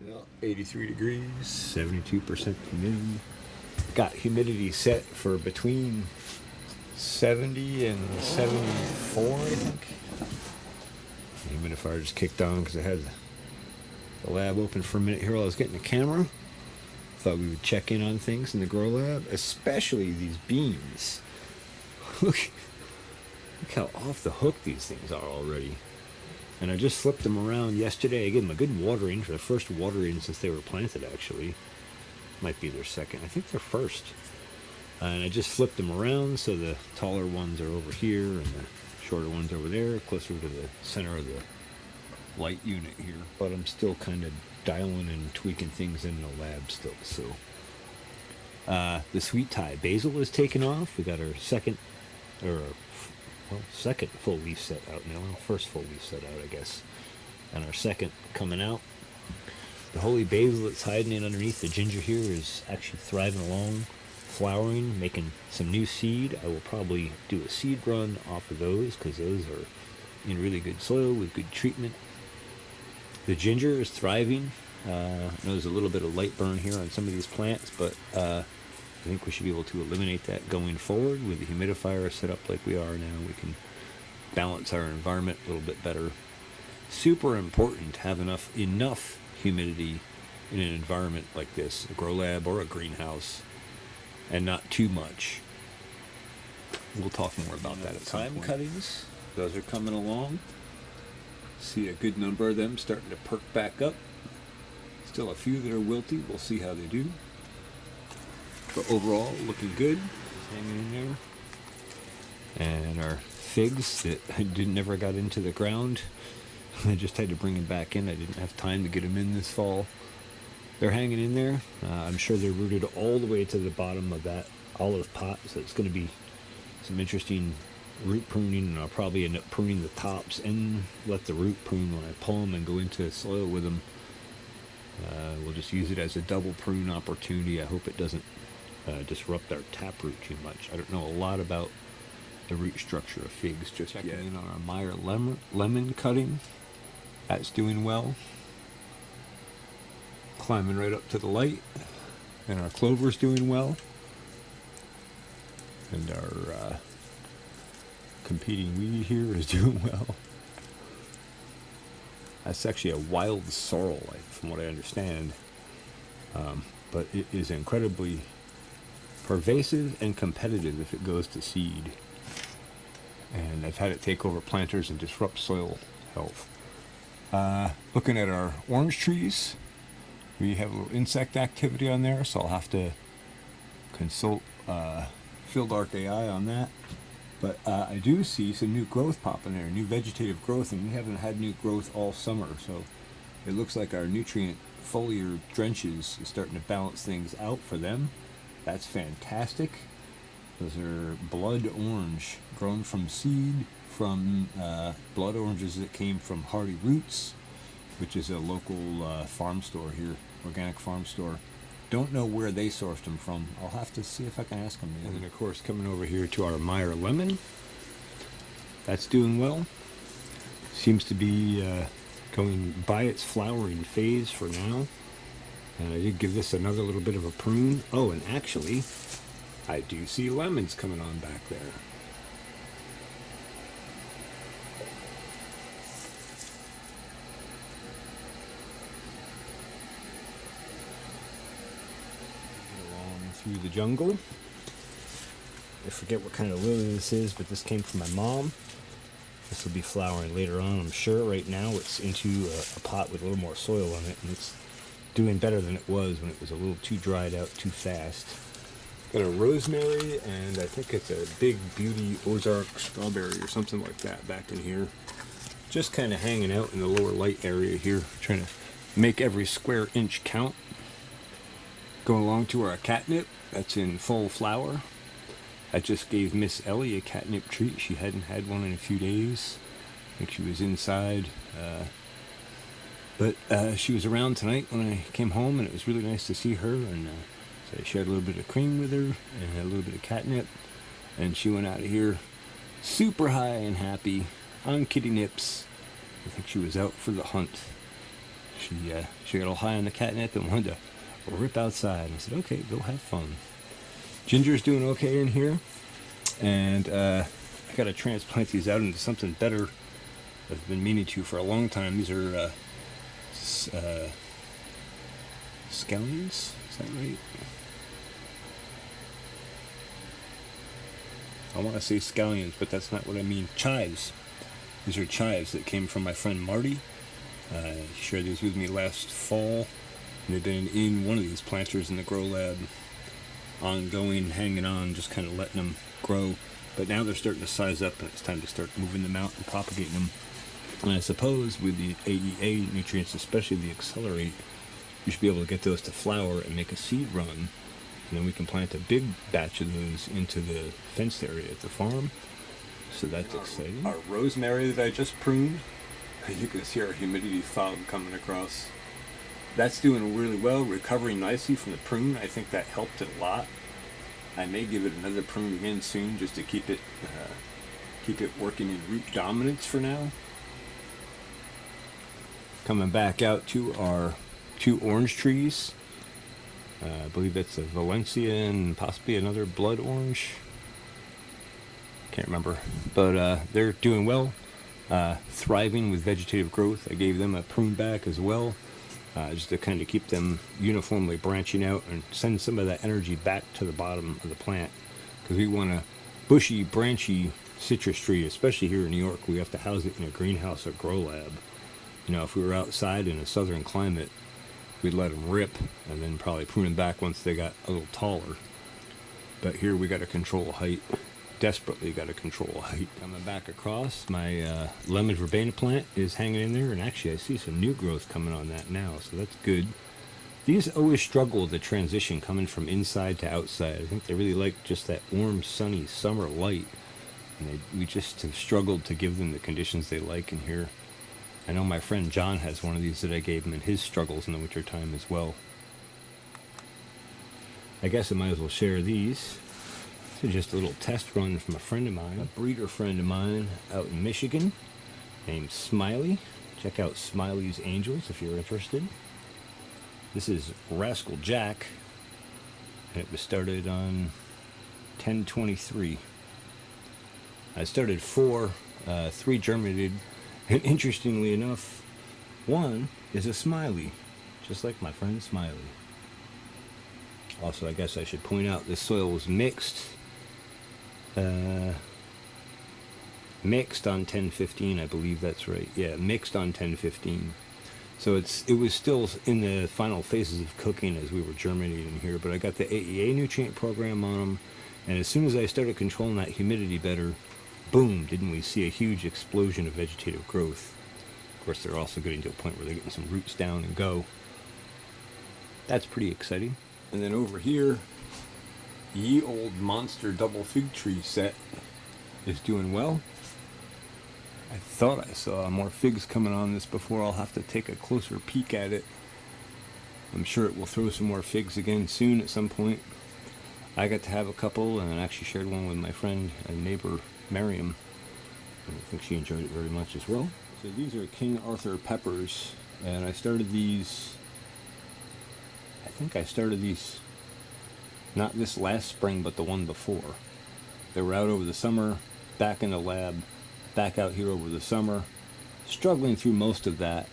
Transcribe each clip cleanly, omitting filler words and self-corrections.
Well, 83 degrees, 72% humidity. Got humidity set for between 70 and 74, I think. The humidifier just kicked on because I had the lab open for a minute here while I was getting the camera. Thought we would check in on things in the grow lab, especially these beans. Look how off the hook these things are already. And I just flipped them around yesterday. I gave them a good watering for the first watering since they were planted, actually. Might be their second. I think they're first. And I just flipped them around so the taller ones are over here and the shorter ones over there, closer to the center of the light unit here. But I'm still kind of dialing and tweaking things in the lab still. So the sweet Thai Basil is taken off. We got our second full leaf set out now. First full leaf set out, I guess. And our second coming out. The holy basil that's hiding in underneath the ginger here is actually thriving along, flowering, making some new seed. I will probably do a seed run off of those because those are in really good soil with good treatment. The ginger is thriving. I know there's a little bit of light burn here on some of these plants, but I think we should be able to eliminate that going forward with the humidifier set up like we are now. We can balance our environment a little bit better. Super important to have enough humidity in an environment like this, a grow lab or a greenhouse, and not too much. We'll talk more about that at some point. Thyme cuttings, those are coming along. See a good number of them starting to perk back up. Still a few that are wilty. We'll see how they do. But overall, looking good. Hanging in there. And our figs that never got into the ground. I just had to bring them back in. I didn't have time to get them in this fall. They're hanging in there. I'm sure they're rooted all the way to the bottom of that olive pot. So it's going to be some interesting root pruning. And I'll probably end up pruning the tops and let the root prune when I pull them and go into soil with them. We'll just use it as a double prune opportunity. I hope it doesn't disrupt our taproot too much. I don't know a lot about the root structure of figs just yet. Checking in on our Meyer Lemon cutting. That's doing well. Climbing right up to the light. And our clover's doing well. And our competing weed here is doing well. That's actually a wild sorrel, from what I understand. But it is incredibly pervasive and competitive if it goes to seed. And I've had it take over planters and disrupt soil health. Looking at our orange trees, we have a little insect activity on there, so I'll have to consult Fieldlark AI on that. But I do see some new growth popping there, new vegetative growth, and we haven't had new growth all summer, so it looks like our nutrient foliar drenches is starting to balance things out for them. That's fantastic. Those are blood orange, grown from seed, from blood oranges that came from Hardy Roots, which is a local farm store here, organic farm store. Don't know where they sourced them from. I'll have to see if I can ask them. And then, of course, coming over here to our Meyer Lemon. That's doing well. Seems to be going by its flowering phase for now. And I did give this another little bit of a prune. Oh, and actually, I do see lemons coming on back there. Along through the jungle. I forget what kind of lily this is, but this came from my mom. This will be flowering later on, I'm sure. Right now it's into a pot with a little more soil on it, and it's doing better than it was when it was a little too dried out too fast. Got a rosemary, and I think it's a big beauty Ozark strawberry or something like that back in here. Just kind of hanging out in the lower light area here, trying to make every square inch count. Going along to our catnip, that's in full flower. I just gave Miss Ellie a catnip treat. She hadn't had one in a few days. I think she was inside. But she was around tonight when I came home, and it was really nice to see her. And so I shared a little bit of cream with her and a little bit of catnip. And she went out of here super high and happy on kitty nips. I think she was out for the hunt. She got all high on the catnip and wanted to rip outside. I said, okay, go have fun. Ginger's doing okay in here, and I got to transplant these out into something better. I've been meaning to for a long time. These are scallions, is that right? I want to say scallions, but that's not what I mean. Chives. These are chives that came from my friend Marty. He shared these with me last fall. And they've been in one of these planters in the grow lab, ongoing, hanging on, just kind of letting them grow. But now they're starting to size up, and it's time to start moving them out and propagating them. And I suppose with the AEA nutrients, especially the Accelerate, you should be able to get those to flower and make a seed run. And then we can plant a big batch of those into the fenced area at the farm. So that's exciting. Our rosemary that I just pruned, you can see our humidity fog coming across. That's doing really well, recovering nicely from the prune. I think that helped it a lot. I may give it another prune again soon just to keep it working in root dominance for now. Coming back out to our 2 orange trees. I believe that's a Valencia and possibly another blood orange. Can't remember. But they're doing well. Thriving with vegetative growth. I gave them a prune back as well. Just to kind of keep them uniformly branching out and send some of that energy back to the bottom of the plant. Because we want a bushy, branchy citrus tree, especially here in New York. We have to house it in a greenhouse or grow lab. You know, if we were outside in a southern climate, we'd let them rip and then probably prune them back once they got a little taller. But here we got to control height. Desperately got to control height. Coming back across, my lemon verbena plant is hanging in there, and actually I see some new growth coming on that now, so that's good. These always struggle with the transition coming from inside to outside. I think they really like just that warm, sunny summer light, and we just have struggled to give them the conditions they like in here. I know my friend John has one of these that I gave him in his struggles in the winter time as well. I guess I might as well share these. This is just a little test run from a friend of mine, a breeder friend of mine out in Michigan named Smiley. Check out Smiley's Angels if you're interested. This is Rascal Jack, and it was started on 10/23. I started 4, 3 germinated, and interestingly enough, 1 is a Smiley, just like my friend Smiley. Also, I guess I should point out this soil was mixed. Mixed on 10/15, I believe that's right. Yeah, mixed on 10/15. So it was still in the final phases of cooking as we were germinating here, but I got the AEA nutrient program on them, and as soon as I started controlling that humidity better, boom, didn't we see a huge explosion of vegetative growth. Of course, they're also getting to a point where they're getting some roots down and go. That's pretty exciting. And then over here, Ye Old Monster Double Fig Tree set is doing well. I thought I saw more figs coming on this before. I'll have to take a closer peek at it. I'm sure it will throw some more figs again soon at some point. I got to have a couple, and I actually shared one with my friend and neighbor Miriam. I think she enjoyed it very much as well. So these are King Arthur peppers, and I started these, I think I started these not this last spring, but the one before. They were out over the summer, back in the lab, back out here over the summer, struggling through most of that.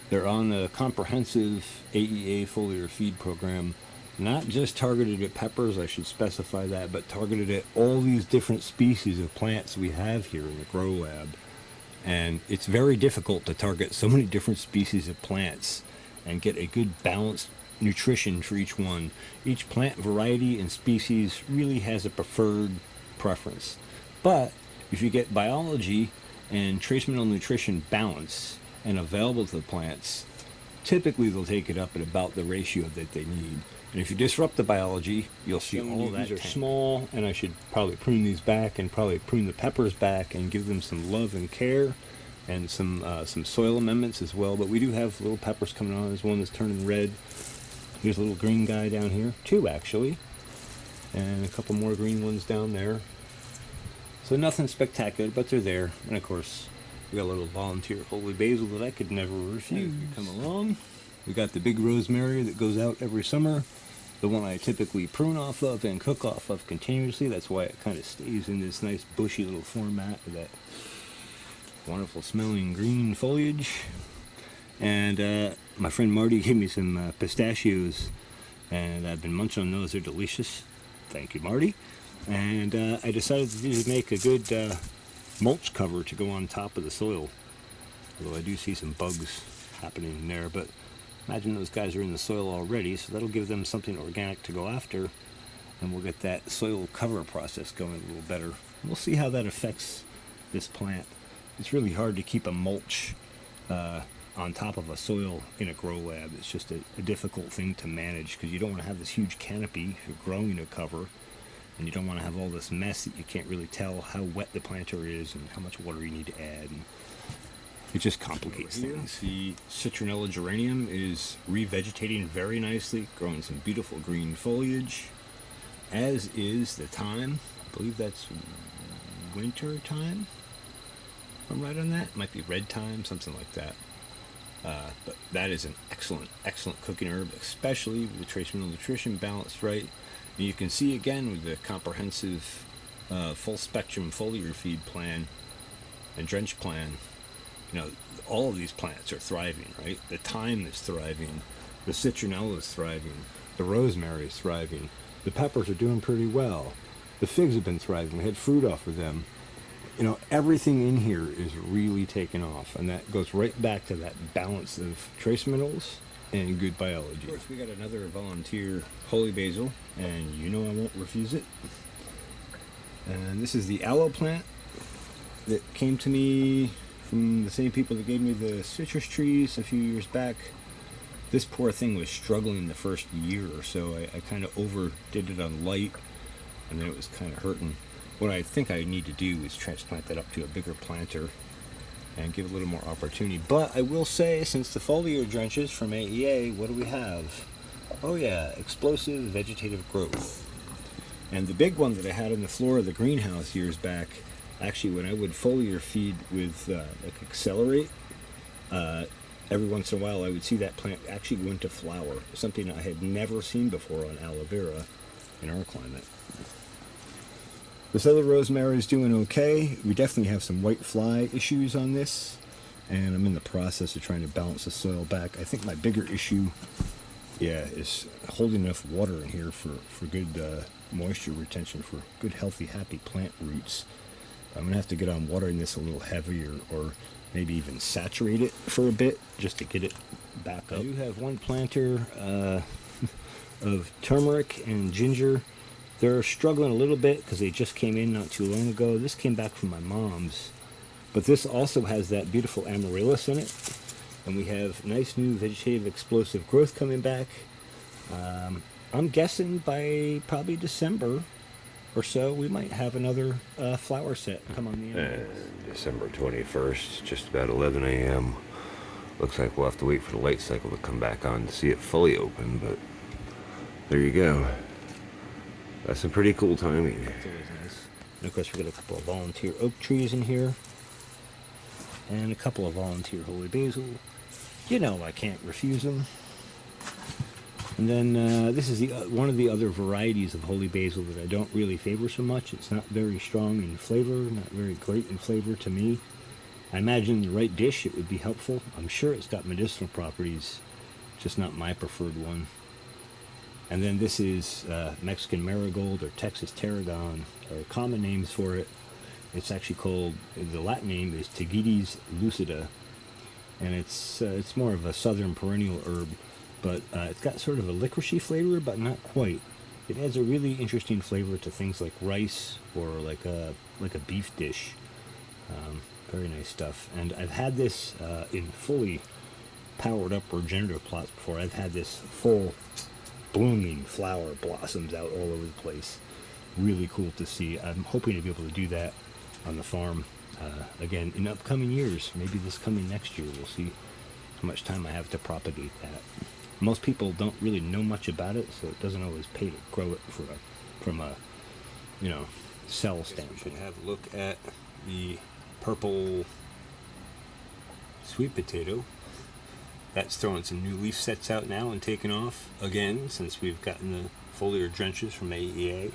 They're on a comprehensive AEA foliar feed program, not just targeted at peppers, I should specify that, but targeted at all these different species of plants we have here in the grow lab. And it's very difficult to target so many different species of plants and get a good balanced nutrition for each one. Each plant variety and species really has a preferred preference. But if you get biology and trace mineral nutrition balanced and available to the plants, typically they'll take it up at about the ratio that they need. And if you disrupt the biology, you'll see all that. These are small, and I should probably prune these back and probably prune the peppers back and give them some love and care and some soil amendments as well. But we do have little peppers coming on. There's one that's turning red. Here's a little green guy down here, 2 actually, and a couple more green ones down there. So nothing spectacular, but they're there. And of course, We got a little volunteer holy basil that I could never refuse. Come along. We got the big rosemary that goes out every summer. The one I typically prune off of and cook off of continuously. That's why it kind of stays in this nice bushy little format with that wonderful smelling green foliage. And my friend Marty gave me some pistachios, and I've been munching on those. They're delicious. Thank you, Marty. And I decided to make a good mulch cover to go on top of the soil. Although I do see some bugs happening in there, but imagine those guys are in the soil already, so that'll give them something organic to go after, and we'll get that soil cover process going a little better. We'll see how that affects this plant. It's really hard to keep a mulch on top of a soil in a grow lab. It's just a difficult thing to manage because you don't want to have this huge canopy if you're growing a cover, and you don't want to have all this mess that you can't really tell how wet the planter is and how much water you need to add. And it just complicates things. The citronella geranium is revegetating very nicely, growing some beautiful green foliage, as is the thyme. I believe that's winter thyme. If I'm right on that. It might be red thyme, something like that. But that is an excellent cooking herb, especially with the trace mineral nutrition balanced right. And you can see again with the comprehensive full spectrum foliar feed plan and drench plan, you know, all of these plants are thriving, right? The thyme is thriving, the citronella is thriving, the rosemary is thriving, the peppers are doing pretty well, the figs have been thriving, we had fruit off of them. You know, everything in here is really taking off, and that goes right back to that balance of trace minerals and good biology. Of course, we got another volunteer holy basil, and you know I won't refuse it. And this is the aloe plant that came to me from the same people that gave me the citrus trees a few years back. This poor thing was struggling the first year or so. I kind of overdid it on light, and then it was kind of hurting. What I think I need to do is transplant that up to a bigger planter and give it a little more opportunity. But I will say, since the foliar drenches from AEA, what do we have? Oh yeah, explosive vegetative growth. And the big one that I had on the floor of the greenhouse years back, actually when I would foliar feed with like Accelerate, every once in a while I would see that plant actually go into flower, something I had never seen before on aloe vera in our climate. This other rosemary is doing okay. We definitely have some white fly issues on this, and I'm in the process of trying to balance the soil back. I think my bigger issue, is holding enough water in here for good moisture retention, for good, healthy, happy plant roots. I'm going to have to get on watering this a little heavier, or maybe even saturate it for a bit just to get it back up. I do have one planter of turmeric and ginger. They're struggling a little bit because they just came in not too long ago. This came back from my mom's. But this also has that beautiful Amaryllis in it. And we have nice new vegetative explosive growth coming back. I'm guessing by probably December or so, we might have another flower set come on the end. December 21st, just about 11 a.m. Looks like we'll have to wait for the light cycle to come back on to see it fully open, but there you go. That's some pretty cool timing. That's always nice. And of course, we got a couple of volunteer oak trees in here, and a couple of volunteer holy basil. You know I can't refuse them. And then this is one of the other varieties of holy basil that I don't really favor so much. It's not very strong in flavor, not very great in flavor to me. I imagine in the right dish it would be helpful. I'm sure it's got medicinal properties, just not my preferred one. And then this is Mexican marigold, or Texas tarragon, are common names for it. It's actually called, the Latin name is Tagetes lucida, and it's more of a southern perennial herb, but it's got sort of a licoricey flavor, but not quite. It adds a really interesting flavor to things like rice or like a beef dish. Very nice stuff. And I've had this in fully powered up regenerative plots before. I've had this full blooming flower blossoms out all over the place. Really cool to see. I'm hoping to be able to do that on the farm again in upcoming years. Maybe this coming next year. We'll see how much time I have to propagate that. Most people don't really know much about it, so it doesn't always pay to grow it from a cell standpoint. We should have a look at the purple sweet potato. That's throwing some new leaf sets out now and taking off again since we've gotten the foliar drenches from AEA.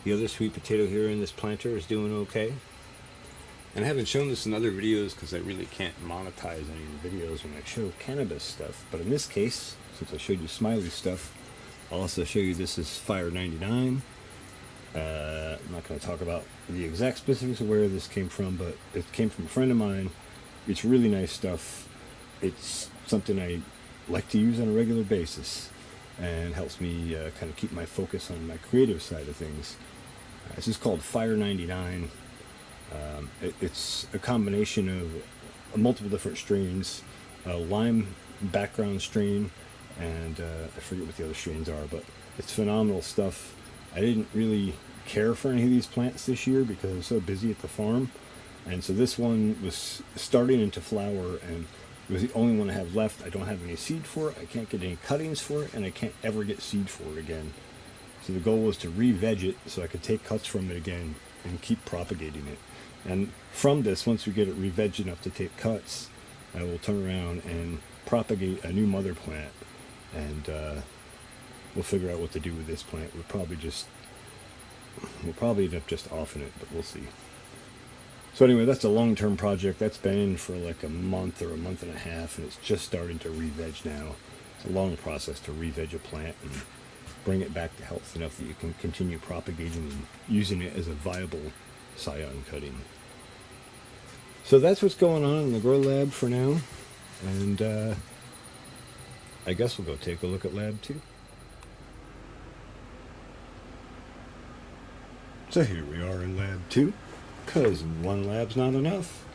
The other sweet potato here in this planter is doing okay. And I haven't shown this in other videos because I really can't monetize any of the videos when I show cannabis stuff. But in this case, since I showed you Smiley stuff, I'll also show you this is Fire 99. I'm not going to talk about the exact specifics of where this came from, but it came from a friend of mine. It's really nice stuff. It's something I like to use on a regular basis and helps me kind of keep my focus on my creative side of things. This is called Fire 99. It's a combination of multiple different strains, a lime background strain, and I forget what the other strains are, but it's phenomenal stuff. I didn't really care for any of these plants this year because I was so busy at the farm, and so this one was starting into flower and it was the only one I have left. I don't have any seed for it, I can't get any cuttings for it, and I can't ever get seed for it again. So the goal was to re-veg it so I could take cuts from it again and keep propagating it. And from this, once we get it re-veg enough to take cuts, I will turn around and propagate a new mother plant, and we'll figure out what to do with this plant. We'll probably end up just offing it, but we'll see. So anyway, that's a long-term project. That's been in for like a month or a month and a half, and it's just starting to re-veg now. It's a long process to re-veg a plant and bring it back to health enough that you can continue propagating and using it as a viable scion cutting. So that's what's going on in the grow lab for now, and I guess we'll go take a look at lab 2. So here we are in lab 2, because one lab's not enough.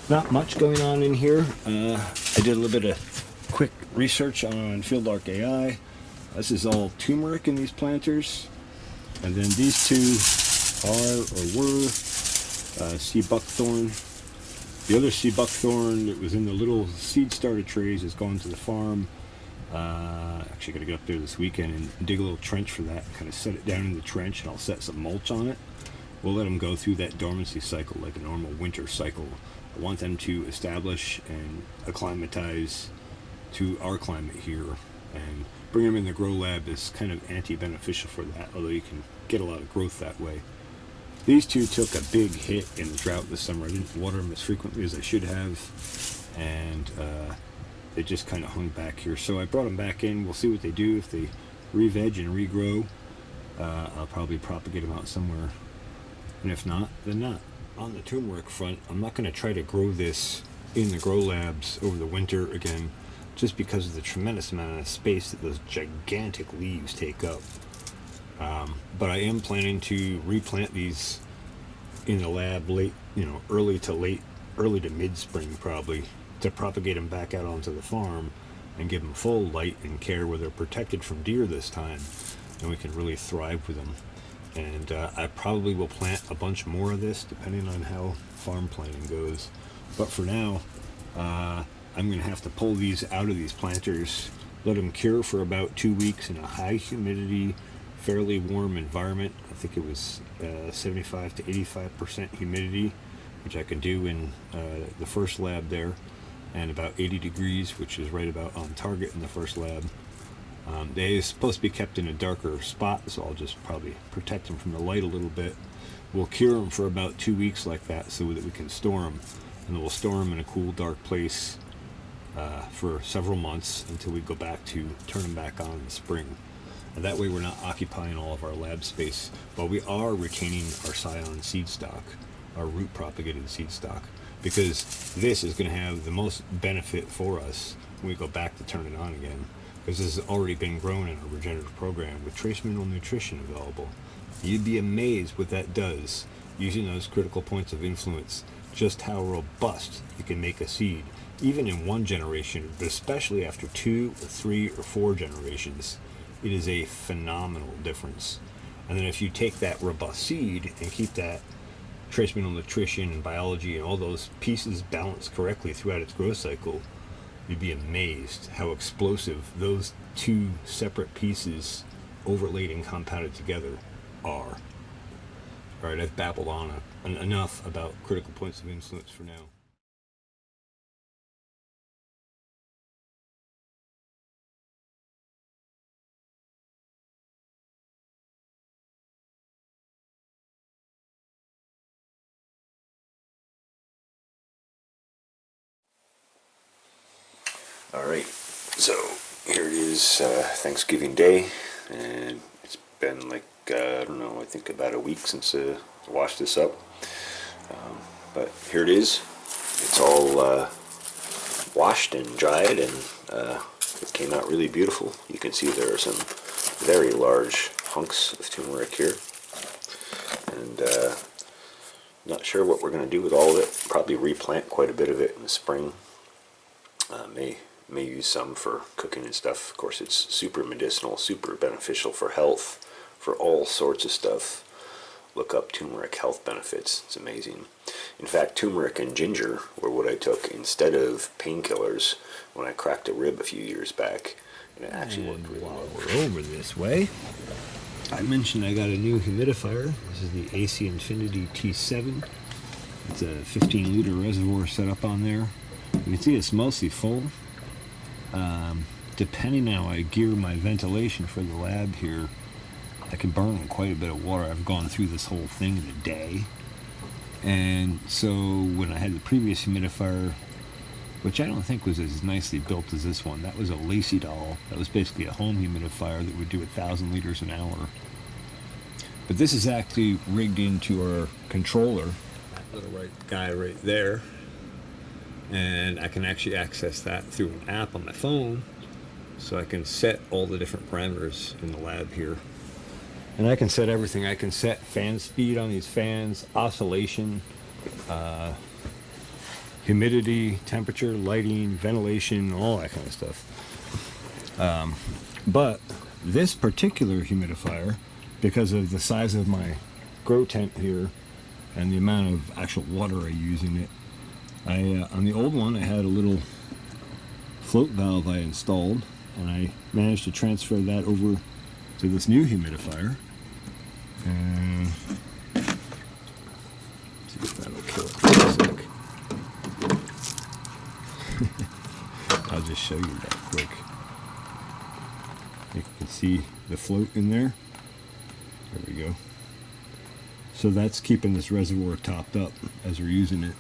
Not much going on in here. I did a little bit of quick research on Fieldlark AI. This is all turmeric in these planters, and then these two are or were sea buckthorn. The other sea buckthorn that was in the little seed starter trays has gone to the farm. Actually got to get up there this weekend and dig a little trench for that, kind of set it down in the trench, and I'll set some mulch on it. We'll let them go through that dormancy cycle like a normal winter cycle. I want them to establish and acclimatize to our climate here, and bring them in the grow lab is kind of anti-beneficial for that, although you can get a lot of growth that way. These two took a big hit in the drought this summer. I didn't water them as frequently as I should have, and they just kind of hung back here. So I brought them back in. We'll see what they do. If they re-veg and regrow, I'll probably propagate them out somewhere, and if not, then not. On the turmeric front, I'm not going to try to grow this in the grow labs over the winter again, just because of the tremendous amount of space that those gigantic leaves take up. But I am planning to replant these in the lab late, early to mid-spring probably, to propagate them back out onto the farm and give them full light and care where they're protected from deer this time, and we can really thrive with them. And I probably will plant a bunch more of this depending on how farm planting goes. But for now, I'm going to have to pull these out of these planters, let them cure for about 2 weeks in a high humidity, fairly warm environment. I think it was 75 to 85% humidity, which I can do in the first lab there, and about 80 degrees, which is right about on target in the first lab. They're supposed to be kept in a darker spot, so I'll just probably protect them from the light a little bit. We'll cure them for about 2 weeks like that so that we can store them, and then we'll store them in a cool, dark place for several months until we go back to turn them back on in the spring. And that way we're not occupying all of our lab space, but we are retaining our scion seed stock, our root propagated seed stock, because this is going to have the most benefit for us when we go back to turn it on again, because this has already been grown in our regenerative program with trace mineral nutrition available. You'd be amazed what that does using those critical points of influence, just how robust you can make a seed, even in one generation, but especially after 2 or 3 or 4 generations. It is a phenomenal difference. And then if you take that robust seed and keep that trace mineral nutrition and biology and all those pieces balanced correctly throughout its growth cycle, you'd be amazed how explosive those 2 separate pieces overlaid and compounded together are. All right, I've babbled on enough about critical points of influence for now. Alright, so here it is, Thanksgiving Day, and it's been like, I don't know, I think about a week since I washed this up. But here it is. It's all washed and dried, and it came out really beautiful. You can see there are some very large hunks of turmeric here. And not sure what we're going to do with all of it. Probably replant quite a bit of it in the spring. May use some for cooking and stuff. Of course, it's super medicinal, super beneficial for health, for all sorts of stuff. Look up turmeric health benefits. It's amazing. In fact, turmeric and ginger were what I took instead of painkillers when I cracked a rib a few years back, and it actually worked really well. We're over this way. I mentioned I got a new humidifier. This is the AC Infinity T7. It's a 15-liter reservoir set up on there. You can see it's mostly full. Depending on how I gear my ventilation for the lab here, I can burn quite a bit of water. I've gone through this whole thing in a day. And so when I had the previous humidifier, which I don't think was as nicely built as this one, that was a Lacy doll. That was basically a home humidifier that would do 1,000 liters an hour. But this is actually rigged into our controller, that little guy right there. And I can actually access that through an app on my phone, so I can set all the different parameters in the lab here. And I can set everything. I can set fan speed on these fans, oscillation, humidity, temperature, lighting, ventilation, all that kind of stuff. But this particular humidifier, because of the size of my grow tent here and the amount of actual water I use in it, on the old one I had a little float valve I installed, and I managed to transfer that over to this new humidifier. And see if that'll kill it for a sec. I'll just show you that quick. You can see the float in there. There we go. So that's keeping this reservoir topped up as we're using it.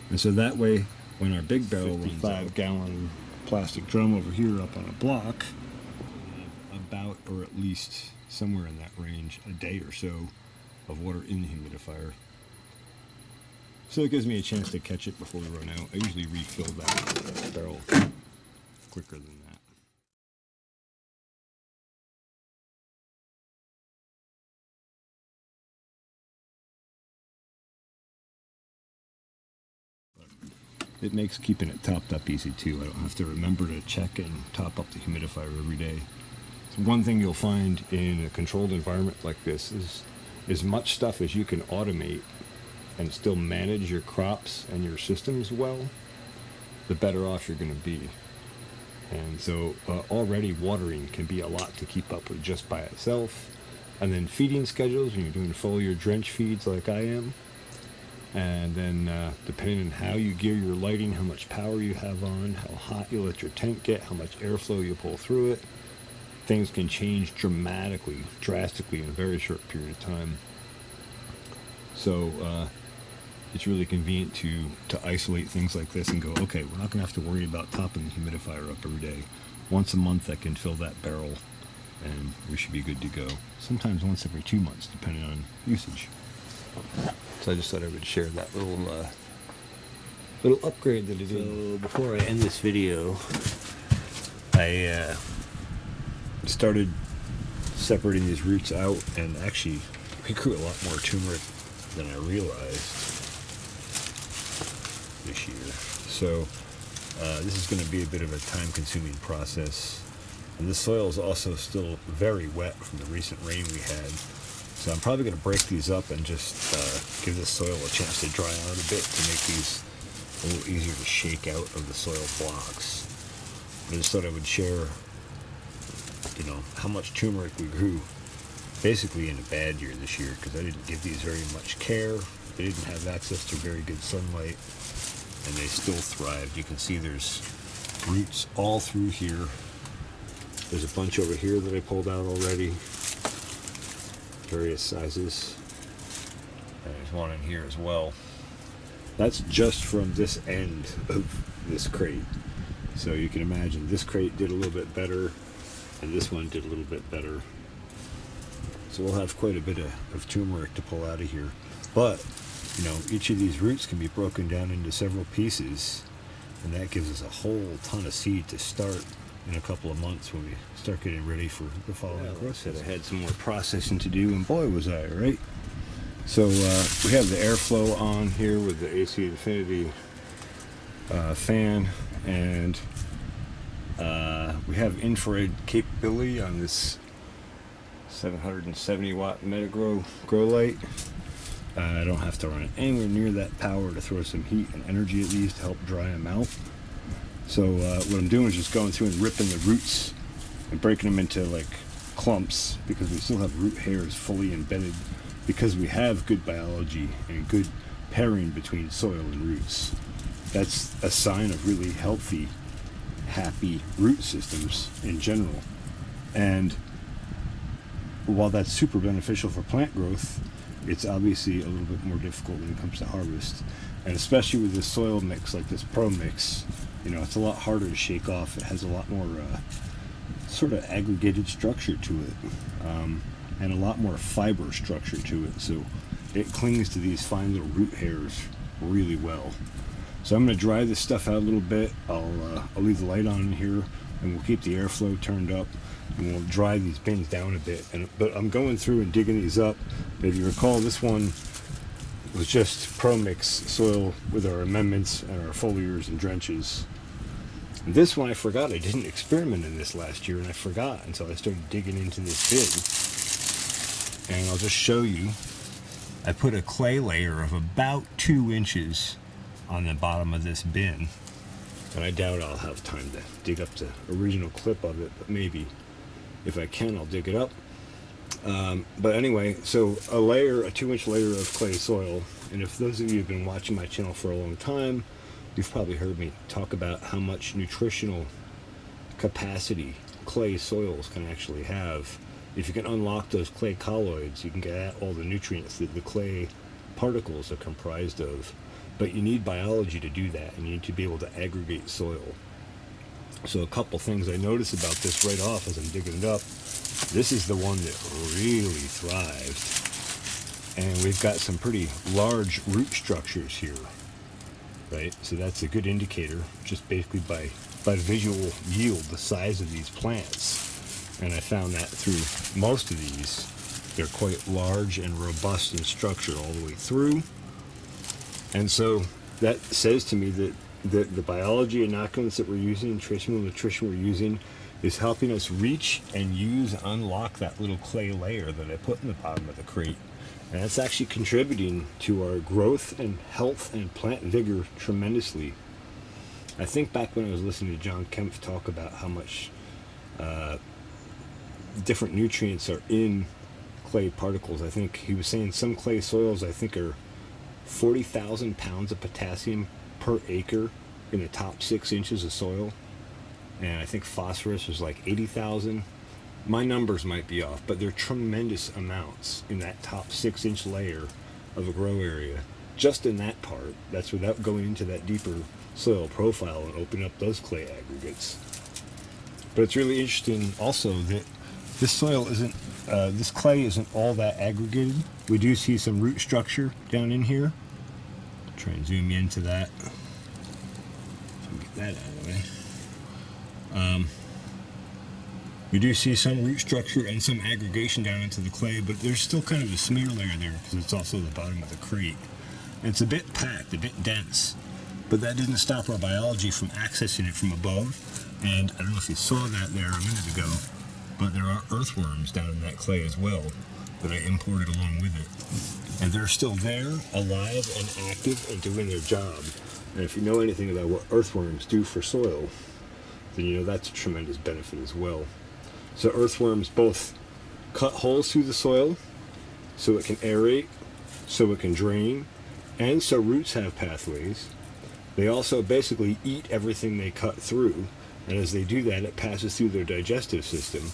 And so that way, when our big barrel runs out, 55-gallon plastic drum over here up on a block, about, or at least somewhere in that range, a day or so of water in the humidifier. So it gives me a chance to catch it before we run out. I usually refill that barrel quicker than that. It makes keeping it topped up easy too. I don't have to remember to check and top up the humidifier every day. So one thing you'll find in a controlled environment like this is as much stuff as you can automate and still manage your crops and your systems well, the better off you're going to be. And so already watering can be a lot to keep up with just by itself. And then feeding schedules, when you're doing foliar drench feeds like I am. And then depending on how you gear your lighting, how much power you have on, how hot you let your tent get, how much airflow you pull through it, things can change drastically in a very short period of time. So it's really convenient to isolate things like this and go, okay, we're not going to have to worry about topping the humidifier up every day. Once a month I can fill that barrel and we should be good to go. Sometimes once every 2 months, depending on usage. So I just thought I would share that little upgrade that it is. So before I end this video, I started separating these roots out, and actually we grew a lot more turmeric than I realized this year. So this is going to be a bit of a time-consuming process, and the soil is also still very wet from the recent rain we had. So I'm probably going to break these up and just give the soil a chance to dry out a bit to make these a little easier to shake out of the soil blocks. I just thought I would share, you know, how much turmeric we grew basically in a bad year this year, because I didn't give these very much care. They didn't have access to very good sunlight, and they still thrived. You can see there's roots all through here. There's a bunch over here that I pulled out already. Various sizes. And there's one in here as well. That's just from this end of this crate. So you can imagine this crate did a little bit better, and this one did a little bit better. So we'll have quite a bit of turmeric to pull out of here. But, you know, each of these roots can be broken down into several pieces, and that gives us a whole ton of seed to start in a couple of months when we start getting ready for the following growth. Said I had some more processing to do, and boy was I, right? So we have the airflow on here with the AC Infinity fan, and we have infrared capability on this 770 watt Metagrow grow light. I don't have to run it anywhere near that power to throw some heat and energy at these to help dry them out. So what I'm doing is just going through and ripping the roots and breaking them into like clumps, because we still have root hairs fully embedded, because we have good biology and good pairing between soil and roots. That's a sign of really healthy, happy root systems in general. And while that's super beneficial for plant growth, it's obviously a little bit more difficult when it comes to harvest. And especially with this soil mix, like this Pro Mix, you know, it's a lot harder to shake off. It has a lot more sort of aggregated structure to it, and a lot more fiber structure to it. So it clings to these fine little root hairs really well. So I'm going to dry this stuff out a little bit. I'll leave the light on in here, and we'll keep the airflow turned up, and we'll dry these bins down a bit. But I'm going through and digging these up. If you recall, this one was just Pro Mix soil with our amendments and our foliars and drenches. And this one I forgot. I didn't experiment in this last year, and I forgot until I started digging into this bin. And I'll just show you. I put a clay layer of about 2 inches on the bottom of this bin, and I doubt I'll have time to dig up the original clip of it, but maybe if I can, I'll dig it up. But anyway, so a 2-inch layer of clay soil, and if those of you who have been watching my channel for a long time, you've probably heard me talk about how much nutritional capacity clay soils can actually have. If you can unlock those clay colloids, you can get at all the nutrients that the clay particles are comprised of. But you need biology to do that, and you need to be able to aggregate soil. So a couple things I noticed about this right off as I'm digging it up. This is the one that really thrived. And we've got some pretty large root structures here, right? So that's a good indicator, just basically by visual yield, the size of these plants. And I found that through most of these. They're quite large and robust in structure all the way through. And so that says to me that the biology inoculants that we're using, nutritional nutrition we're using, is helping us reach and unlock that little clay layer that I put in the bottom of the crate. And that's actually contributing to our growth and health and plant vigor tremendously. I think back when I was listening to John Kempf talk about how much different nutrients are in clay particles. I think he was saying some clay soils, I think, are 40,000 pounds of potassium per acre in the top 6 inches of soil. And I think phosphorus was like 80,000. My numbers might be off, but they're tremendous amounts in that top 6-inch layer of a grow area. Just in that part, that's without going into that deeper soil profile and opening up those clay aggregates. But it's really interesting also that this soil isn't, this clay isn't all that aggregated. We do see some root structure down in here. Try and zoom into that. So get that out of the way. We do see some root structure and some aggregation down into the clay, but there's still kind of a smear layer there because it's also the bottom of the crate. And it's a bit packed, a bit dense, but that didn't stop our biology from accessing it from above. And I don't know if you saw that there a minute ago, but there are earthworms down in that clay as well that I imported along with it. And they're still there, alive and active and doing their job. And if you know anything about what earthworms do for soil, then you know that's a tremendous benefit as well. So earthworms both cut holes through the soil so it can aerate, so it can drain, and so roots have pathways. They also basically eat everything they cut through, and as they do that, it passes through their digestive system.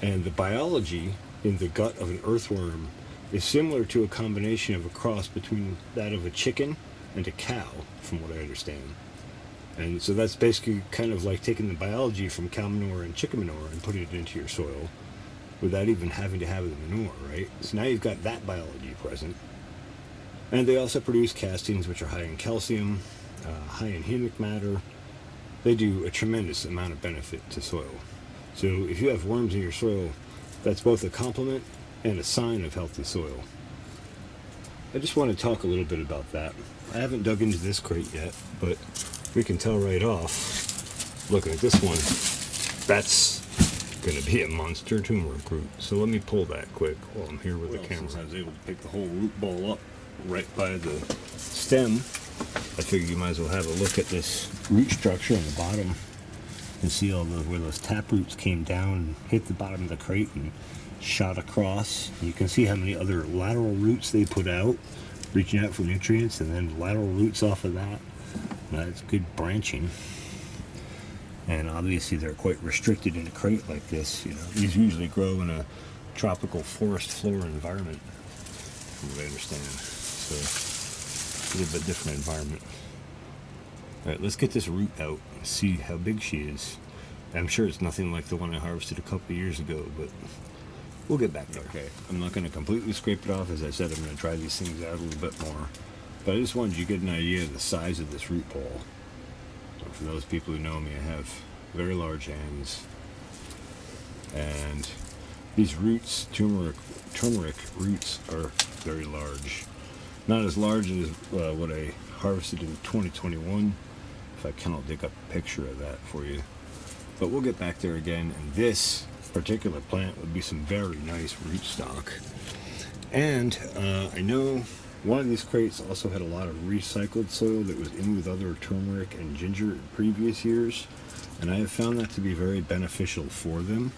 And the biology in the gut of an earthworm is similar to a combination of a cross between that of a chicken and a cow, from what I understand. And so that's basically kind of like taking the biology from cow manure and chicken manure and putting it into your soil without even having to have the manure, right? So now you've got that biology present. And they also produce castings which are high in calcium, high in humic matter. They do a tremendous amount of benefit to soil. So if you have worms in your soil, that's both a compliment and a sign of healthy soil. I just want to talk a little bit about that. I haven't dug into this crate yet, but we can tell right off, looking at this one, that's going to be a monster turmeric root. So let me pull that quick while I'm here with the camera. Since I was able to pick the whole root ball up right by the stem, I figured you might as well have a look at this root structure on the bottom and see all where those tap roots came down and hit the bottom of the crate and shot across. You can see how many other lateral roots they put out, reaching out for nutrients, and then lateral roots off of that. That's good branching. And obviously they're quite restricted in a crate like this. You know, these usually grow in a tropical forest floor environment, from what I understand. So a little bit different environment. All right, let's get this root out and see how big she is. I'm sure it's nothing like the one I harvested a couple of years ago, but we'll get back there. Okay, I'm not going to completely scrape it off. As I said, I'm going to try these things out a little bit more. But I just wanted you to get an idea of the size of this root ball. For those people who know me, I have very large hands. And these roots, turmeric roots, are very large. Not as large as what I harvested in 2021. If I can, I'll dig up a picture of that for you. But we'll get back there again. And this particular plant would be some very nice rootstock. And I know one of these crates also had a lot of recycled soil that was in with other turmeric and ginger in previous years, and I have found that to be very beneficial for them.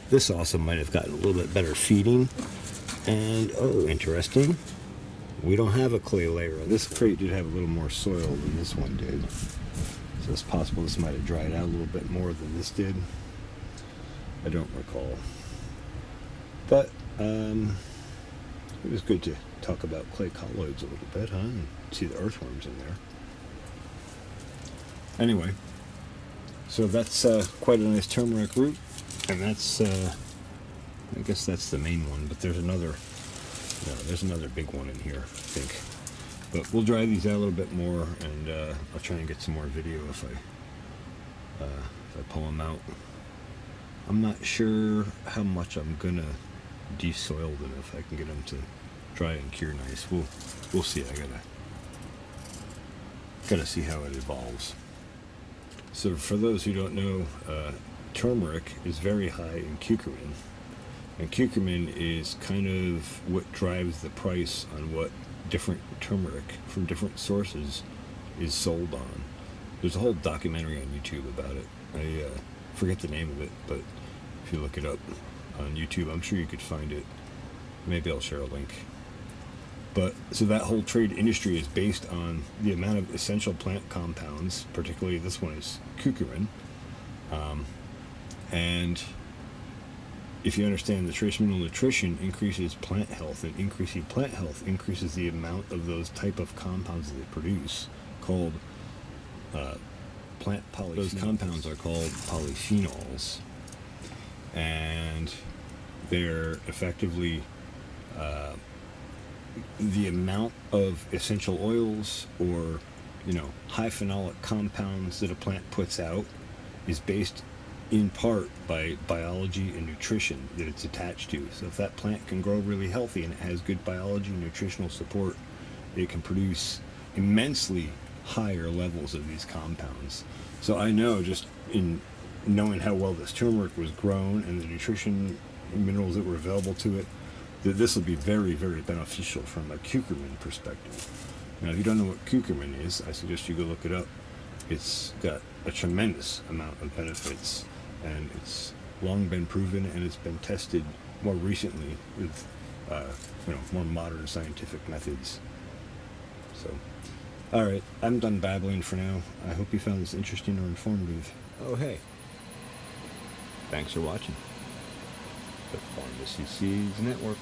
This also might have gotten a little bit better feeding. And oh, interesting, we don't have a clay layer. This crate did have a little more soil than this one did, so it's possible this might have dried out a little bit more than this did. I don't recall, but it was good to talk about clay colloids a little bit, huh? And see the earthworms in there. Anyway, so that's quite a nice turmeric root, and that's I guess that's the main one. But there's another big one in here, I think. But we'll dry these out a little bit more, and I'll try and get some more video if I pull them out. I'm not sure how much I'm gonna de-soil them, if I can get them to dry and cure nice. We'll see. I gotta see how it evolves. So for those who don't know, turmeric is very high in curcumin, and curcumin is kind of what drives the price on what different turmeric from different sources is sold on. There's a whole documentary on YouTube about it. I forget the name of it, but if you look it up on YouTube, I'm sure you could find it. Maybe I'll share a link. But so that whole trade industry is based on the amount of essential plant compounds, particularly this one is curcumin. And if you understand the trace mineral nutrition increases plant health, and increasing plant health increases the amount of those type of compounds that they produce, called plant polyphenols. Those compounds are called polyphenols, and they're effectively the amount of essential oils or high phenolic compounds that a plant puts out is based in part by biology and nutrition that it's attached to. So if that plant can grow really healthy and it has good biology and nutritional support, it can produce immensely higher levels of these compounds. So I know, just in knowing how well this turmeric was grown and the nutrition minerals that were available to it, that this will be very, very beneficial from a curcumin perspective. Now, if you don't know what curcumin is, I suggest you go look it up. It's got a tremendous amount of benefits, and it's long been proven, and it's been tested more recently with more modern scientific methods. So, all right, I'm done babbling for now. I hope you found this interesting or informative. Oh, hey, thanks for watching the Pharmacy Seeds Network.